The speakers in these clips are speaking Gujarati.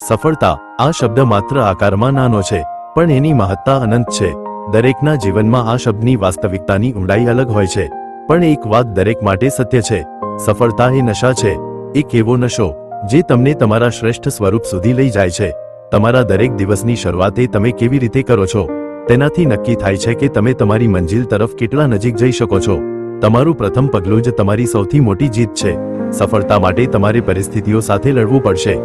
સફળતા આ શબ્દ માત્ર આકારમાં નાનો છે, પણ એની મહત્તા અનંત છે. દરેકના જીવનમાં આ શબ્દની વાસ્તવિકતાની ઊંડાઈ અલગ હોય છે, પણ એક વાત દરેક માટે સત્ય છે: સફળતા એ નશા છે. એક એવો નશો જે તમને તમારા શ્રેષ્ઠ સ્વરૂપ સુધી લઈ જાય છે. તમારા દરેક દિવસની શરૂઆત એ તમે કેવી રીતે કરો છો તેનાથી નક્કી થાય છે કે તમે તમારી મંજિલ તરફ કેટલા નજીક જઈ શકો છો. તમારું પ્રથમ પગલું જ તમારી સૌથી મોટી જીત છે. સફળતા માટે તમારે પરિસ્થિતિઓ સાથે લડવું પડશે.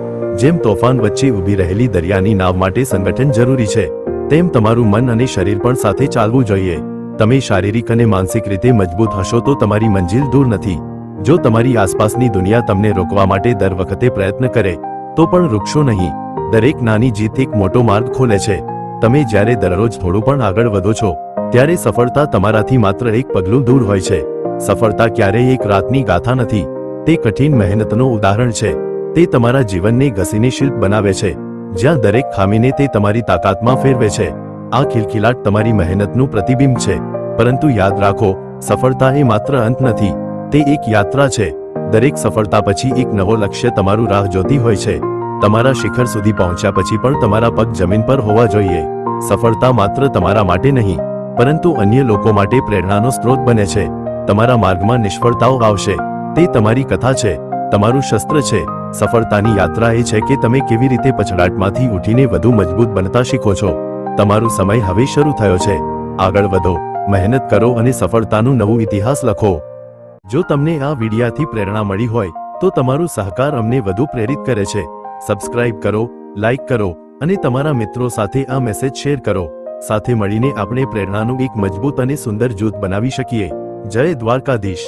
જેમ તોફાન વચ્ચે ઊભી રહેલી દરિયાની નાવ માટે સંગઠન જરૂરી છે, તેમ તમારું મન અને શરીર પણ સાથે ચાલવું જોઈએ. તમે શારીરિક અને માનસિક રીતે મજબૂત હશો તો તમારી મંજિલ દૂર નથી. જો તમારી આસપાસની દુનિયા તમને રોકવા માટે દર વખતે પ્રયત્ન કરે તો પણ રૂકશો નહીં. દરેક નાની જીત એક મોટો માર્ગ ખોલે છે. તમે જ્યારે દરરોજ થોડું પણ આગળ વધો છો ત્યારે સફળતા તમારાથી માત્ર એક પગલું દૂર હોય છે. સફળતા ક્યારેય એક રાતની ગાથા નથી, તે કઠિન મહેનતનું ઉદાહરણ છે. તે તમારા જીવનને ઘસીને શિલ્પ બનાવે છે, જ્યાં દરેક ખામીને તે તમારી તાકાતમાં ફેરવે છે. આ ખિલખિલાટ તમારી મહેનતનું પ્રતિબિંબ છે. પરંતુ યાદ રાખો, સફળતા એ માત્ર અંત નથી, તે એક યાત્રા છે. દરેક સફળતા પછી એક નવો લક્ષ્ય તમારું રાહ જોતી હોય છે. તમારા શિખર સુધી પહોંચ્યા પછી પણ તમારા પગ જમીન પર હોવા જોઈએ. સફળતા માત્ર તમારા માટે નહીં, પરંતુ અન્ય લોકો માટે પ્રેરણાનો સ્ત્રોત બને છે. તમારા માર્ગમાં નિષ્ફળતાઓ આવશે, તે તમારી કથા છે, તમારું શસ્ત્ર છે. સફળતાની યાત્રા એ છે કે તમે કેવી રીતે પછડાટમાંથી ઉઠીને વધુ મજબૂત બનતા શીખો છો. તમારો સમય હવે શરૂ થયો છે. આગળ વધો, મહેનત કરો અને સફળતાનું નવું ઇતિહાસ લખો. જો તમને આ વિડિયાથી પ્રેરણા મળી હોય તો તમારો સહકાર અમને વધુ પ્રેરિત કરે છે. સબસ્ક્રાઇબ કરો, લાઇક કરો અને તમારા મિત્રો સાથે આ મેસેજ શેર કરો. સાથે મળીને આપણે પ્રેરણાનું એક મજબૂત અને સુંદર જૂથ બનાવી શકીએ. જય દ્વારકાધીશ.